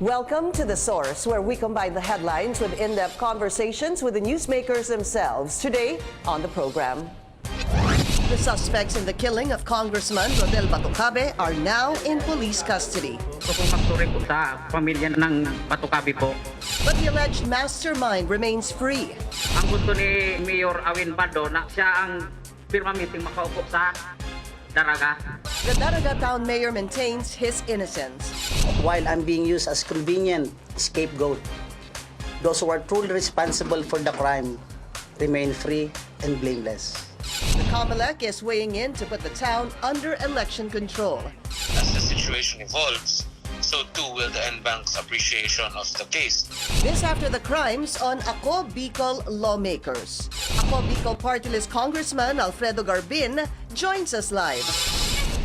Welcome to The Source, where we combine the headlines with in-depth conversations with the newsmakers themselves. Today on the program, the suspects in the killing of Congressman Rodel Batocabe are now in police custody. Gusto kong magturi po sa pamilya ng Batocabe po. But the alleged mastermind remains free. Ang gusto ni Mayor Awin Bado na siya ang pirma meeting makaupo sa Daraga. The Daraga town mayor maintains his innocence. While I'm being used as convenient scapegoat, those who are truly responsible for the crime remain free and blameless. The Comelec is weighing in to put the town under election control. As the situation evolves, so too will the NBank's appreciation of the case. This after the crimes on AKO-BICOL lawmakers. AKO-BICOL Partylist Congressman Alfredo Garbin joins us live.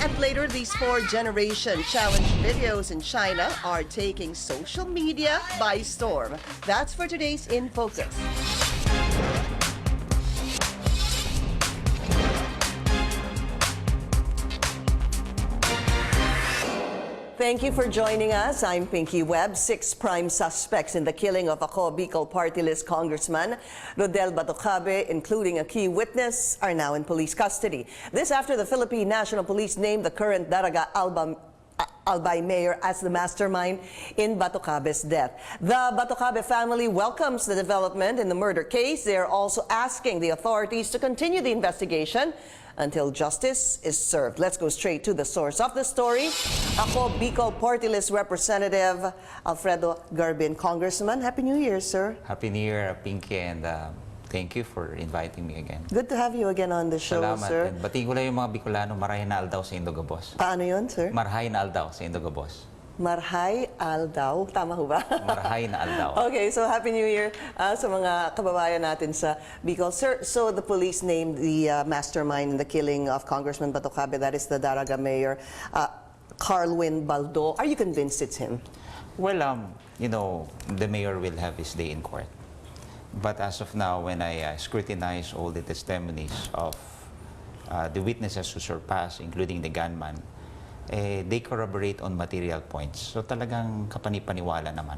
And later, these four-generation challenge videos in China are taking social media by storm. That's for today's In Focus. Thank you for joining us. I'm Pinky Webb. 6 prime suspects in the killing of AKO-BICOL Partylist Congressman Rodel Batocabe, including a key witness, are now in police custody. This after the Philippine National Police named the current Daraga Albay mayor as the mastermind in Batocabe's death. The Batocabe family welcomes the development in the murder case. They are also asking the authorities to continue the investigation until justice is served. Let's go straight to the source of the story. AKO-BICOL Partylist Representative Alfredo Garbin. Congressman, Happy New Year, sir. Happy New Year, Pinky, and thank you for inviting me again. Good to have you again on the show, Salamat. sir. And batiin ko lang yung mga Bicolano, marahay na aldaw sa Indogabos. Paano yun, sir? Marhay na aldaw sa Indogabos. Marhay Aldaw. Tama ho ba? Marhay na aldaw. Okay, so Happy New Year sa mga kababayan natin sa Bicol. Sir, so the police named the mastermind in the killing of Congressman Batocabe, that is the Daraga mayor, Carlwin Baldo. Are you convinced it's him? Well, you know, the mayor will have his day in court. But as of now, when I scrutinize all the testimonies of the witnesses who surpassed, including the gunman, they corroborate on material points. So talagang kapanipaniwala naman.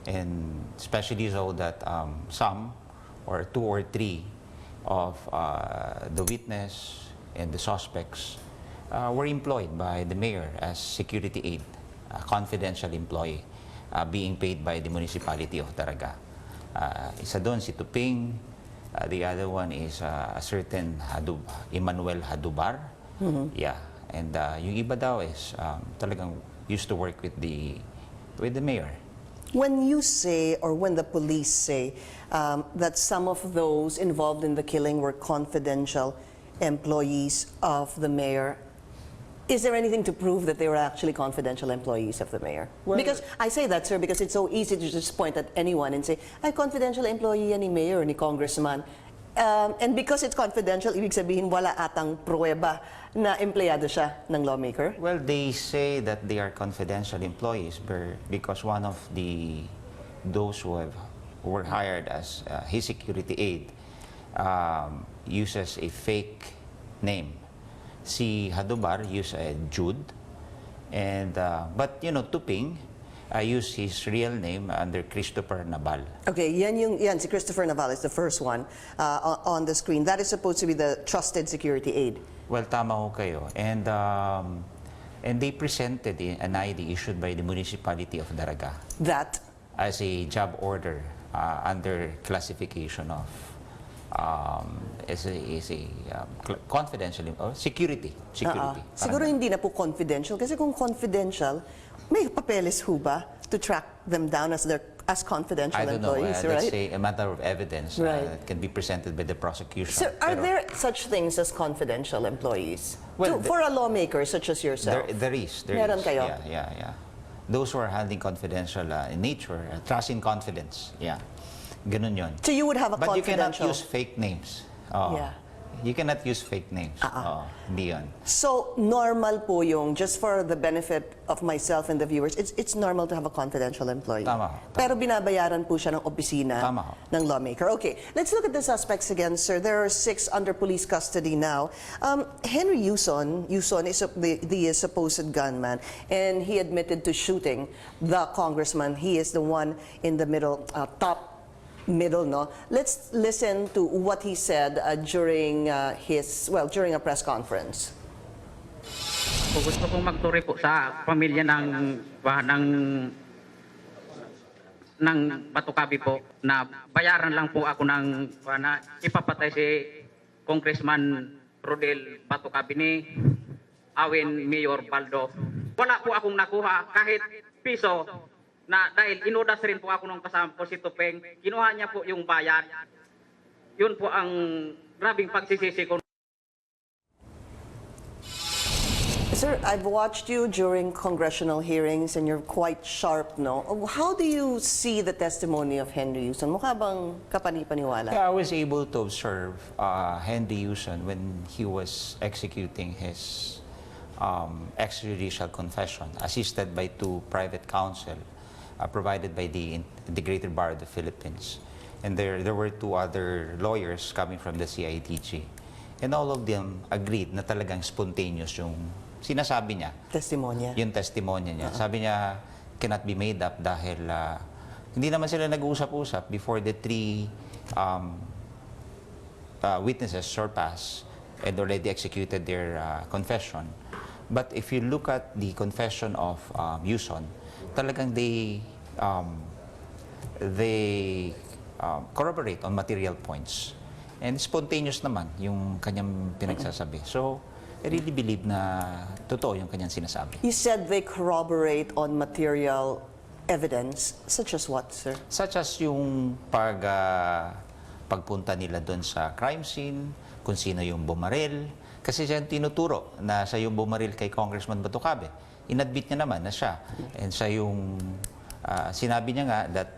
And especially so that some or 2 or 3 of the witness and the suspects were employed by the mayor as security aid, a confidential employee being paid by the municipality of Daraga. Isa doon si Tuping, the other one is a certain Emmanuel Hadubar. Yeah. And yung iba daw is talagang used to work with the mayor. When you say, or when the police say, that some of those involved in the killing were confidential employees of the mayor, is there anything to prove that they were actually confidential employees of the mayor? Well, because I say that, sir, because it's so easy to just point at anyone and say, ay, confidential employee yan ni mayor, ni congressman. And because it's confidential, ibig sabihin wala atang pruweba na empleyado siya ng lawmaker? Well, they say that they are confidential employees because one of those who were hired as his security aid uses a fake name. Si Hadubar used Jude, and but you know, Tuping used his real name under Christopher Naval. Okay, yan si Christopher Naval is the first one on the screen. That is supposed to be the trusted security aid. Well, tama ho kayo. And they presented an ID issued by the municipality of Daraga. That? As a job order under classification of as a confidential security. Siguro hindi na po confidential kasi kung confidential, may papeles ho ba to track them down as confidential employees, right? That's a matter of evidence that can be presented by the prosecution. So are there such things as confidential employees? Well, for a lawmaker such as yourself? There is. Meron kayo? Yeah. Those who are handling confidential in nature, trust in confidence. Yeah. Ganun yun. So you would have a but confidential... But you cannot use fake names. Yeah. You cannot use fake names. Oo, hindi yun. So, normal po yung, just for the benefit of myself and the viewers, it's normal to have a confidential employee. Tama. Pero binabayaran po siya ng opisina Tama. ng lawmaker. Okay, let's look at the suspects again, sir. There are 6 under police custody now. Henry Yuson is the supposed gunman, and he admitted to shooting the congressman. He is the one in the middle, top middle, no? Let's listen to what he said during during a press conference. Gusto kong magturi po sa pamilya ng Batocabe po na bayaran lang po ako ng na ipapatay si Congressman Rodel Batocabe ni Awin Mayor Baldo. Wala po akong nakuha kahit piso na dahil inudas rin po ako nung kasama ko si Tupeng, kinuha niya po yung bayad. Yun po ang grabing pagsisisi ko. Sir, I've watched you during congressional hearings and you're quite sharp, no? How do you see the testimony of Henry Yuson? Mukha bang kapani-paniwala? Yeah, I was able to observe Henry Yuson when he was executing his extrajudicial confession, assisted by 2 private counsel provided by the Integrated Bar of the Philippines. And there were 2 other lawyers coming from the CIDG. And all of them agreed na talagang spontaneous yung sinasabi niya. Testimonya. Yung testimonya niya. Sabi niya, cannot be made up dahil hindi naman sila nag-uusap-usap before the 3 witnesses surpassed and already executed their confession. But if you look at the confession of Yuson, talagang they corroborate on material points. And spontaneous naman yung kanyang pinagsasabi. So, I really believe na totoo yung kanyang sinasabi. You said they corroborate on material evidence, such as what, sir? Such as yung pagpunta nila doon sa crime scene, kung sino yung bumaril. Kasi siya tinuturo na siya yung bumaril kay Congressman Batocabe. Inadmit niya naman na siya. And siya yung sinabi niya nga that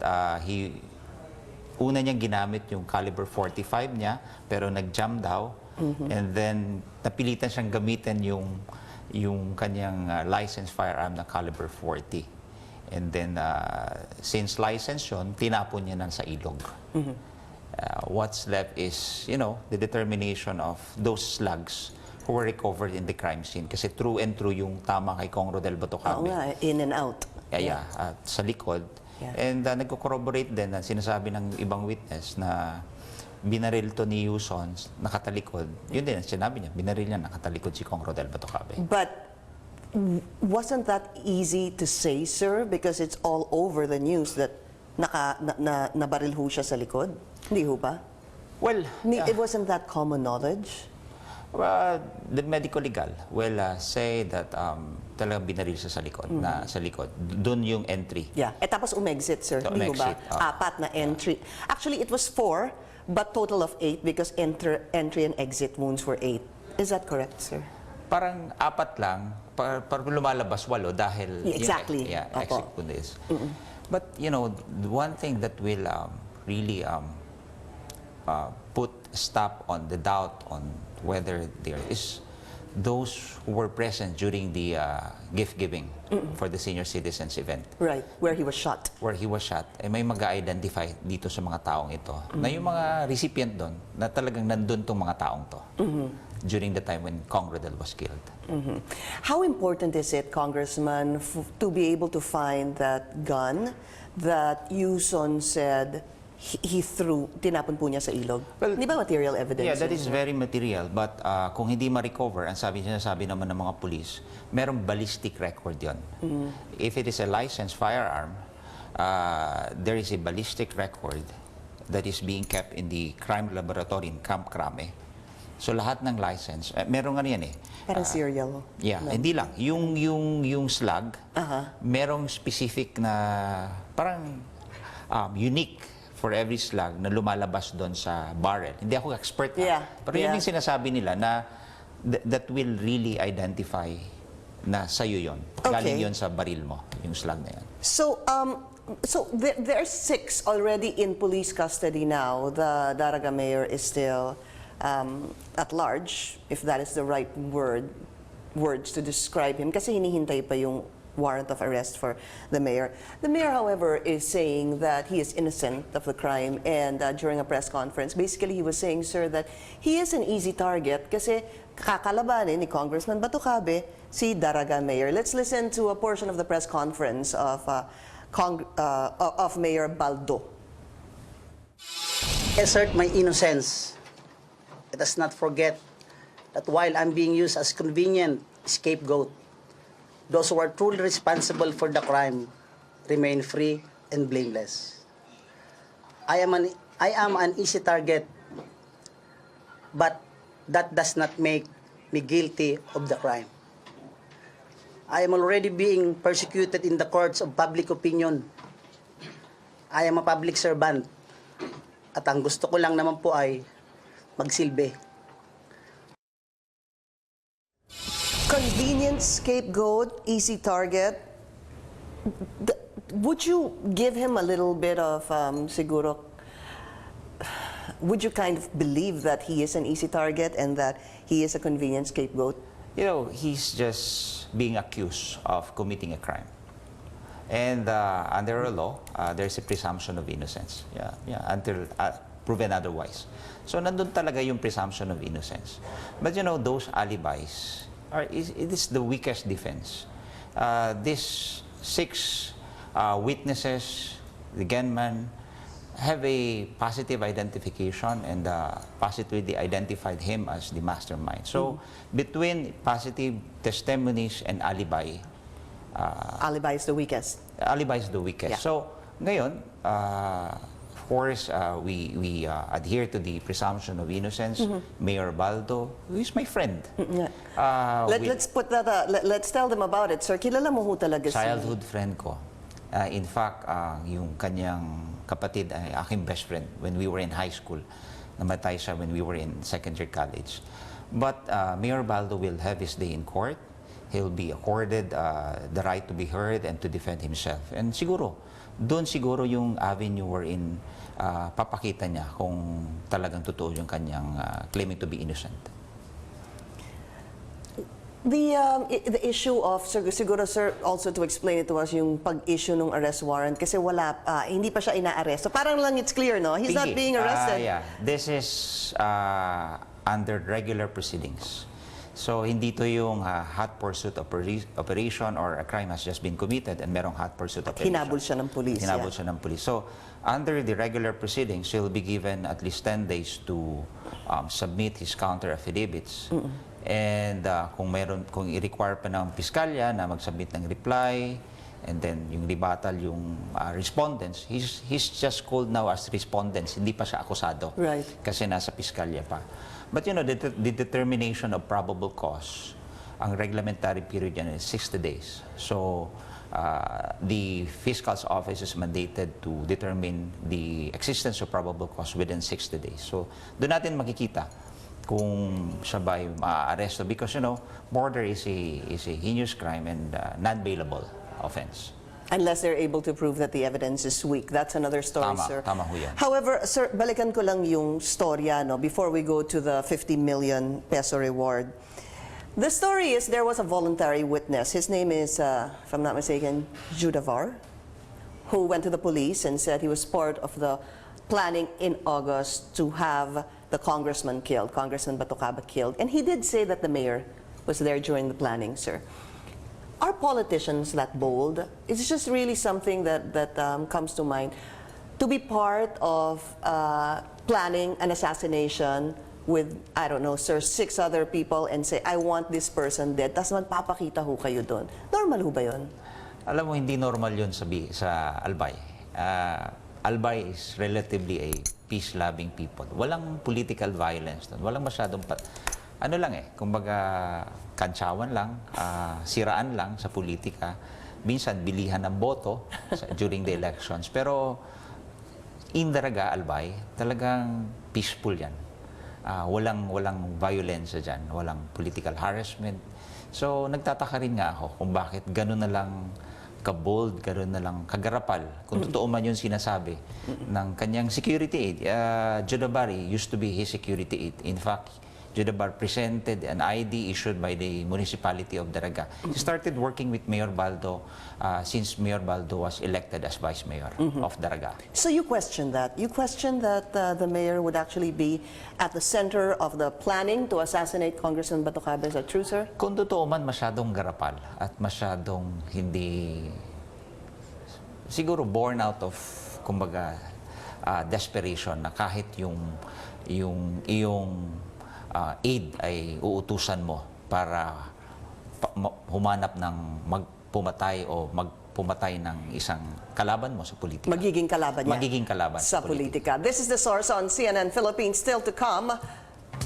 una niyang ginamit yung caliber 45 niya, pero nag-jam daw. And then napilitan siyang gamitin yung kanyang licensed firearm na caliber 40. And then since license yun, tinapon niya na sa ilog. What's left is, the determination of those slugs who were recovered in the crime scene. Kasi true and true yung tama kay Cong Rodel Batocabe. Oo nga, in and out. Yeah. Sa likod. Yeah. And nagko-corroborate din na sinasabi ng ibang witness na binaril to ni Yuson nakatalikod. Yun din, sinabi niya, binaril niya nakatalikod si Cong Rodel Batocabe. But wasn't that easy to say, sir? Because it's all over the news that nabaril ho siya sa likod. Hindi ho ba? Well, It wasn't that common knowledge? the medical legal will say that talagang binaril siya sa likod. Na sa likod. Doon yung entry. Yeah. Tapos umexit, sir. Hindi ho ba? Umexit, 4 na entry. Actually, it was 4, but total of 8 because entry and exit wounds were 8. Is that correct, sir? Parang 4 lang, para lumalabas 8 dahil Exactly. exit wound is. But one thing that will really put stop on the doubt on whether there is those who were present during the gift giving for the senior citizens event. Right, where he was shot. Where he was shot, may mag-identify dito sa mga taong ito na yung mga recipient doon na talagang nandun tong mga taong to during the time when Cong Rodel was killed. How important is it, Congressman, to be able to find that gun that Yuson said he threw, tinapon po niya sa ilog? Well, Di ba material evidence? Yeah, that yun? is very material. But kung hindi ma-recover, ang sabi naman ng mga police, merong ballistic record yon. If it is a licensed firearm, there is a ballistic record that is being kept in the crime laboratory in Camp Crame. So lahat ng license, merong ano yan eh. Parang serial. Yeah, No? hindi lang. Yung slug, merong specific na, parang unique for every slug na lumalabas doon sa barrel. Hindi ako expert ha. Yeah, Pero yun yung sinasabi nila na that will really identify na sa'yo yun. Galing Okay. yun sa baril mo, yung slug na yun. So, there are 6 already in police custody now. The Daraga mayor is still at large, if that is the right words to describe him, kasi hinihintay pa yung warrant of arrest for the mayor. The mayor, however, is saying that he is innocent of the crime, and during a press conference, basically he was saying, sir, that he is an easy target kasi kakalabanin ni Congressman Batocabe si Daraga mayor. Let's listen to a portion of the press conference of Mayor Baldo. Assert my innocence. Let us not forget that while I'm being used as convenient scapegoat, those who are truly responsible for the crime remain free and blameless. I am an easy target, but that does not make me guilty of the crime. I am already being persecuted in the courts of public opinion. I am a public servant, at ang gusto ko lang naman po ay magsilbi. Convenient scapegoat, easy target. Would you give him a little bit of, siguro, would you kind of believe that he is an easy target and that he is a convenient scapegoat? You know, he's just being accused of committing a crime. And under a law, there's a presumption of innocence. Until proven otherwise. So nandun talaga yung presumption of innocence. But you know, those alibis, it is the weakest defense. These 6 witnesses, the gunman, have a positive identification and positively identified him as the mastermind. So between positive testimonies and alibi, Alibi is the weakest. alibi is the weakest. Yeah. So ngayon, of course, we adhere to the presumption of innocence. Mayor Baldo, who is my friend. Let's put that. Let's tell them about it, sir. Kilala mo ho talaga si Childhood friend ko. In fact, yung kanyang kapatid ay aking best friend when we were in high school. Namatay siya when we were in second year college. But Mayor Baldo will have his day in court. He'll be accorded the right to be heard and to defend himself. And siguro, doon siguro yung avenue wherein papakita niya kung talagang totoo yung kanyang claiming to be innocent. The issue of, siguro sir, also to explain it to us, yung pag-issue ng arrest warrant, kasi wala, hindi pa siya ina-arrest. So parang lang it's clear, no? He's not being arrested. Yeah. This is under regular proceedings. So hindi to yung hot pursuit operation or a crime has just been committed and merong hot pursuit operation. Hinabol siya ng pulis. Hinabol siya ng pulis. So under the regular proceedings, he'll be given at least 10 days to submit his counter affidavits. And kung i-require pa ng piskalya na mag-submit ng reply, and then yung rebuttal, yung respondents, he's just called now as respondents, hindi pa siya akusado. Right. Kasi nasa piskalya pa. But you know, the determination of probable cause, ang reglementary period yan is 60 days. So the fiscal's office is mandated to determine the existence of probable cause within 60 days. So doon natin makikita kung siya ba ay ma-arresto, because you know, murder is a heinous crime and non-bailable offense. Unless they're able to prove that the evidence is weak. That's another story, Tama, sir. tama ho yan. However, sir, balikan ko lang yung storya, no, before we go to the 50 million peso reward. The story is there was a voluntary witness. His name is, if I'm not mistaken, Judavar, who went to the police and said he was part of the planning in August to have the congressman killed, Congressman Batocabe killed. And he did say that the mayor was there during the planning, sir. Are politicians that bold? It's just really something that comes to mind. To be part of planning an assassination with, I don't know, sir, 6 other people and say, I want this person dead, tas magpapakita ho kayo doon. Normal ho ba yun? Alam mo, hindi normal yun sa Albay. Albay is relatively a peace-loving people. Walang political violence doon. Walang masyadong ano lang kumbaga kantsawan lang, siraan lang sa politika. Minsan bilihan ng boto during the elections. Pero in Daraga, Albay, talagang peaceful yan. Walang violence dyan, walang political harassment. So nagtataka rin nga ako kung bakit gano'n na lang ka-bold, gano'n na lang kagarapal, kung totoo man yung sinasabi ng kanyang security aide. Jodabari used to be his security aide. In fact, Jodabar presented an ID issued by the municipality of Daraga. He started working with Mayor Baldo since Mayor Baldo was elected as Vice Mayor of Daraga. So you question that? You question that the mayor would actually be at the center of the planning to assassinate Congressman Batocabe? Is that true, sir? Kung totoo man, masyadong garapal at masyadong hindi, siguro born out of, kumbaga, desperation na kahit yung iyong aid ay uutusan mo para humanap ng magpumatay o magpumatay ng isang kalaban mo sa politika. Magiging kalaban niya. Magiging kalaban sa politika. This is The Source on CNN Philippines. Still to come,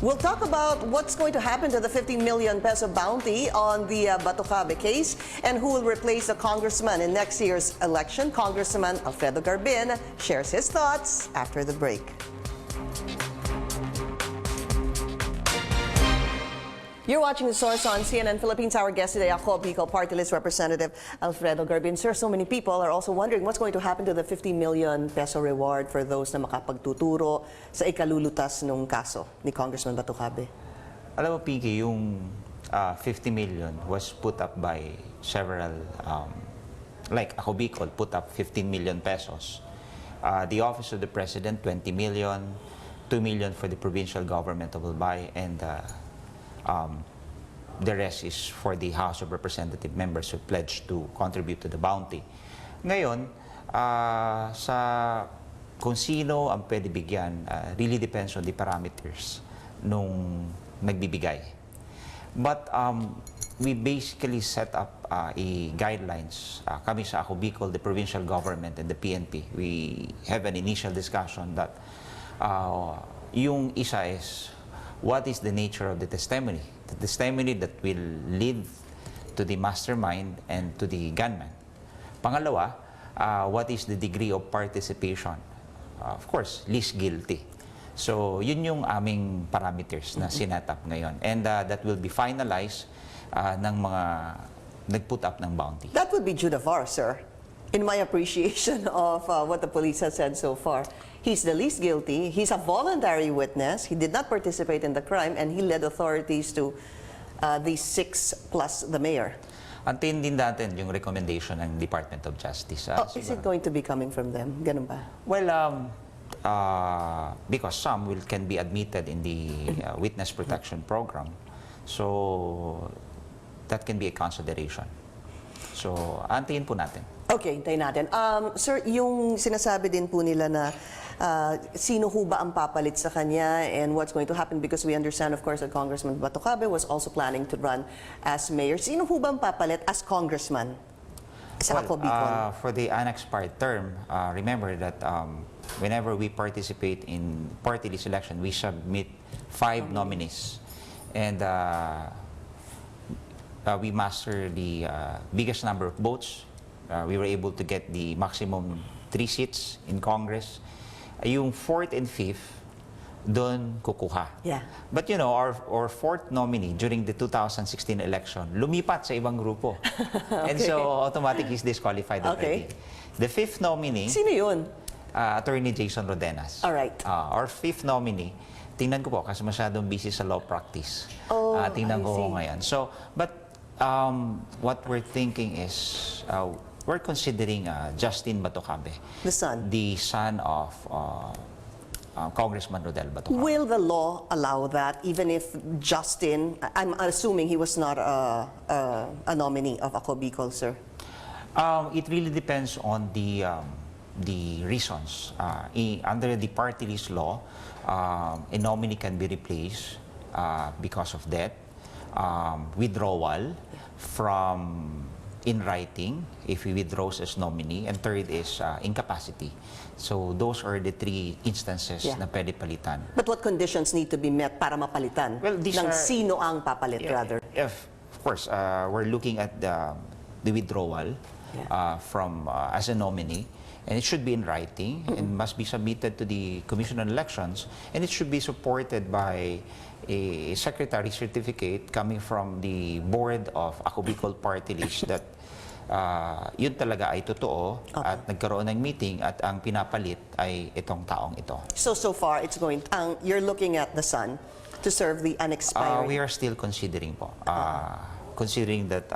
we'll talk about what's going to happen to the 15 million peso bounty on the Batocabe case and who will replace the congressman in next year's election. Congressman Alfredo Garbin shares his thoughts after the break. You're watching The Source on CNN Philippines. Our guest today, AKO-BICOL Partylist Representative Alfredo Garbin. Sir, so many people are also wondering what's going to happen to the 50 million peso reward for those na makapagtuturo sa ikalulutas ng kaso ni Congressman Batocabe. Alam mo, Pinky, yung 50 million was put up by several, like AKO-BICOL put up 15 million pesos. The Office of the President, 20 million, 2 million for the provincial government of Albay, and the rest is for the House of Representative members who pledged to contribute to the bounty. Ngayon, kung sino ang pwede bigyan, really depends on the parameters nung nagbibigay. But we basically set up guidelines. Kami sa AKO-BICOL, the provincial government, and the PNP, we have an initial discussion that yung isa is, what is the nature of the testimony? The testimony that will lead to the mastermind and to the gunman. Pangalawa, what is the degree of participation? Of course, least guilty. So, yun yung aming parameters na sinatap ngayon. And that will be finalized ng mga nag-put up ng bounty. That would be Judafar, sir. In my appreciation of what the police has said so far. He's the least guilty. He's a voluntary witness. He did not participate in the crime, and he led authorities to these 6 plus the mayor. Antayin din natin yung recommendation ng Department of Justice. Is it going to be coming from them? Ganun ba? Well, because some can be admitted in the witness protection program, so that can be a consideration. So, antayin po natin. Okay, hintayin natin. Sir, yung sinasabi din po nila na sino ho ba ang papalit sa kanya and what's going to happen, because we understand, of course, that Congressman Batocabe was also planning to run as mayor. Sino ho ba ang papalit as congressman sa AKO-BICOL? For the unexpired term, remember that whenever we participate in party list election, we submit 5 nominees. And we master the biggest number of votes. We were able to get the maximum 3 seats in Congress. Yung 4th and 5th, doon kukuha. Yeah. But you know, our 4th nominee during the 2016 election, lumipat sa ibang grupo. And so, automatic he's disqualified already. The 5th nominee, Sino yun? Attorney Jason Rodenas. Alright. Our 5th nominee, tingnan ko po kasi masyadong busy sa law practice. Tingnan ko ngayon. So, but what we're thinking is, we're considering Justin Batocabe. The son. The son of Congressman Rodel Batocabe. Will the law allow that, even if Justin, I'm assuming he was not a nominee of AKO-BICOL, sir? It really depends on the reasons. Under the party list law, a nominee can be replaced because of death, withdrawal from in writing if he withdraws as nominee, and third is incapacity. So those are the 3 instances na pwede palitan. But what conditions need to be met para mapalitan? Well, these ng are, sino ang papalit, rather? Of course, we're looking at the withdrawal from as a nominee, and it should be in writing and must be submitted to the Commission on Elections, and it should be supported by a secretary certificate coming from the board of AKO-BICOL Partylist that yun talaga ay totoo at nagkaroon ng meeting at ang pinapalit ay itong taong ito. So far, it's going, you're looking at the son to serve the unexpired. We are still considering po. Considering that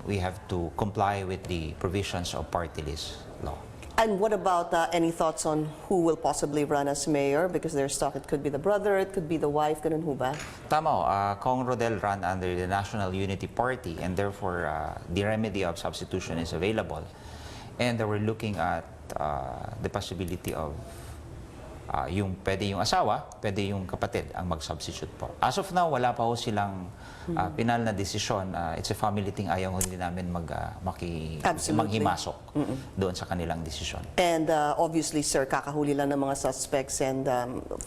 we have to comply with the provisions of party list law. And what about any thoughts on who will possibly run as mayor? Because there's talk it could be the brother, it could be the wife, ganun ho ba? Tama ho, Kong Rodel ran under the National Unity Party and therefore the remedy of substitution is available. And we're looking at the possibility of pwede yung asawa, pwede yung kapatid ang mag-substitute po. As of now, wala pa ho silang pinal na desisyon. It's a family thing, ayaw hindi namin manghimasok doon sa kanilang desisyon. And obviously, sir, kakahuli lang ng mga suspects and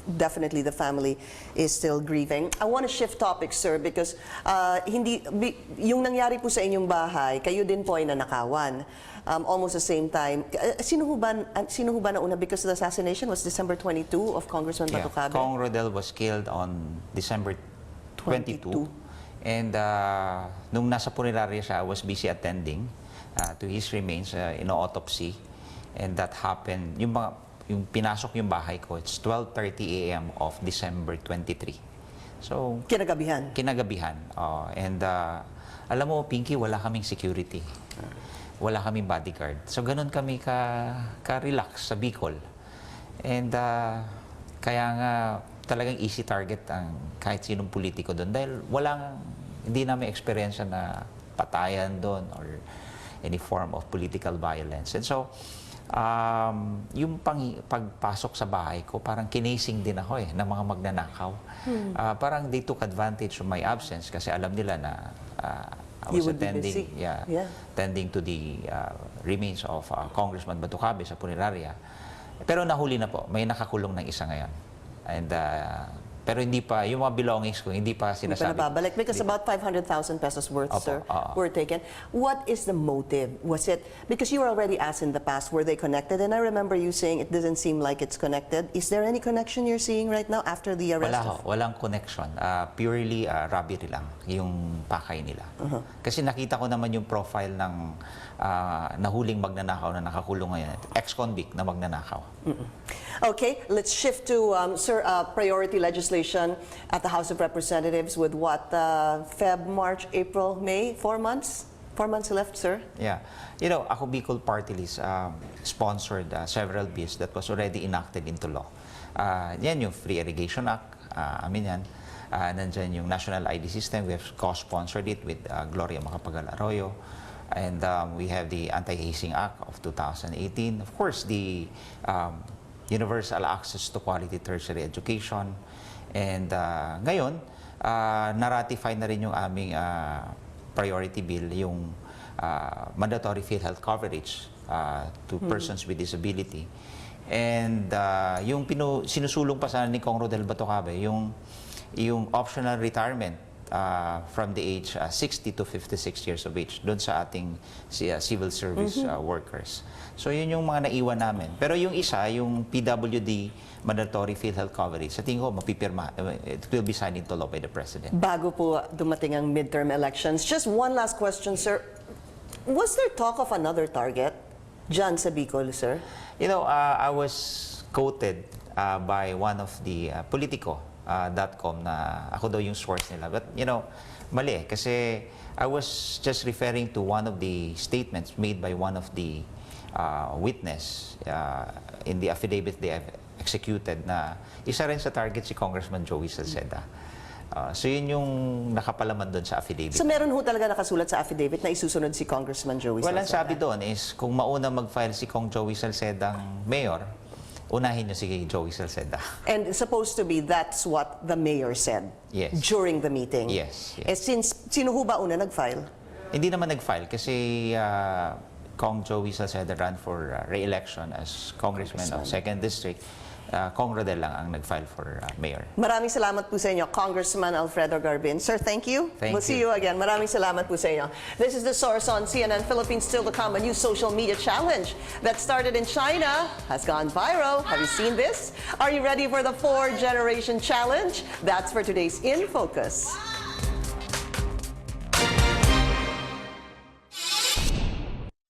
definitely the family is still grieving. I want to shift topics, sir, because yung nangyari po sa inyong bahay, kayo din po ay nanakawan. Almost the same time. Sino ho ba nauna? Because the assassination was December 22 of Congressman Batocabe. Kong Rodel was killed on December 22. And nung nasa Punerarya siya, I was busy attending to his remains in autopsy. And that happened, yung pinasok yung bahay ko, it's 12:30 a.m. of December 23. So, Kinagabihan. And alam mo, Pinky, wala kaming security. Wala kaming bodyguard. So, ganun kami ka-relax sa Bicol. And kaya nga talagang easy target ang kahit sinong politiko doon dahil hindi namin experience na patayan doon or any form of political violence. And so, yung pagpasok sa bahay ko, parang kinasing din ako ng mga magnanakaw. Parang they took advantage of my absence kasi alam nila na I was attending to the remains of Congressman Batocabe sa Punerarya. Pero nahuli na po, may nakakulong ng isa ngayon. And pero hindi pa, yung mga belongings ko, hindi pa sinasabi. Hindi pa nababalik because about 500,000 pesos worth, sir, were taken. What is the motive? Was it, because you were already asked in the past, were they connected? And I remember you saying it doesn't seem like it's connected. Is there any connection you're seeing right now after the arrest? Walang connection. Purely robbery lang, yung pakay nila. Kasi nakita ko naman yung profile ng nahuling magnanakaw na nakakulong ngayon. Ex-convict na magnanakaw. Okay, let's shift to, sir, priority legislation at the House of Representatives with what, Feb, March, April, May, 4 months? 4 months left, sir? Yeah. You know, AKO-BICOL Partylist sponsored several bills that was already enacted into law. Yan yung Free Irrigation Act, yan. Nandyan yung National ID System, we have co-sponsored it with Gloria Macapagal Arroyo. And we have the Anti-Hazing Act of 2018. Of course, the universal access to quality tertiary education. And ngayon, na-ratify na rin yung aming priority bill, yung mandatory PhilHealth coverage to persons with disability. And yung sinusulong pa sana ni Kong Rodel Batocabe, yung optional retirement from the age 60 to 56 years of age doon sa ating civil service workers. So yun yung mga naiwan namin. Pero yung isa, yung PWD mandatory PhilHealth coverage, sa tingin ko mapipirma, it will be signed into law by the President. Bago po dumating ang midterm elections, just one last question, sir. Was there talk of another target dyan sa Bicol, sir? You know, I was quoted by one of the Politico.com na ako daw yung source nila. But, you know, mali kasi I was just referring to one of the statements made by one of the witness in the affidavit they have executed na isa rin sa target si Congressman Joey Salceda. So yun yung nakapalaman doon sa affidavit. So meron ho talaga nakasulat sa affidavit na isusunod si Congressman Joey Salceda? Walang sabi doon is kung mauna mag-file si Kong Joey Salceda ang mayor, unahin niyo si Joey Salceda. And supposed to be that's what the mayor said during the meeting? Yes. Since, sino ho ba una nag-file? Hindi naman nag-file kasi Kong Joey Salceda ran for re-election as Congressman of 2nd District. Kong Rodel lang ang nag-file for mayor. Maraming salamat po sa inyo, Congressman Alfredo Garbin. Sir, thank you. We'll see you again. Maraming salamat po sa inyo. This is The Source on CNN Philippines. Still to come, a new social media challenge that started in China has gone viral. Have you seen this? Are you ready for the 4-generation challenge? That's for today's In Focus.